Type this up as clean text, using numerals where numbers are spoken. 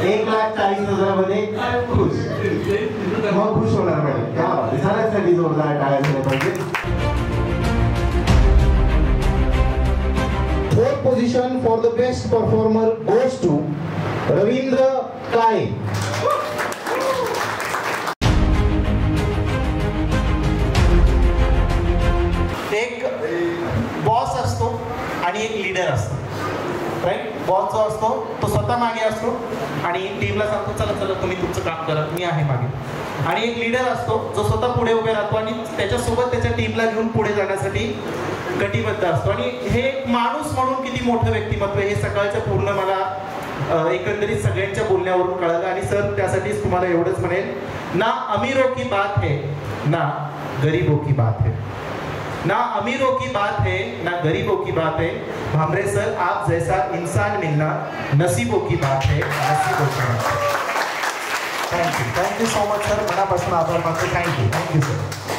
1,40,000 मध्ये खुश. मग खुश होणार मॅडम. क्या बात आहे. सगळ्यांसाठी जोरदार टाळ्या झाल्या पाहिजे. 4th position for the best performer goes to Ravindra काळे. एक बॉस असतो आणि एक लीडर असतो. राईट. बॉस जो असतो तो स्वतः मागे असतो आणि टीमला सांगतो चला चला तुम्ही तुमचं काम करा, मी आहे मागे. आणि एक लीडर असतो जो स्वतः पुढे उभे राहतो आणि त्याच्यासोबत त्याच्या टीमला घेऊन पुढे जाण्यासाठी कटिबद्ध असतो. आणि हे एक माणूस म्हणून किती मोठं व्यक्तिमत्व हे सकाळच्या पूर्ण मला एकंदरीत सगळ्यांच्या बोलण्यावरून कळालं. आणि सर त्यासाठीच तुम्हाला एवढंच म्हणेल, ना अमीरों की बात है ना गरीबों की बात है, ना अमीरों की बात है ना गरीबों की बात है. भामरे सर, आप जैसा इंसान मिलना नसीबों की बात है, नसीबों की बात है. Thank you so much sir. मनापासून आभार मानतो. Thank you sir.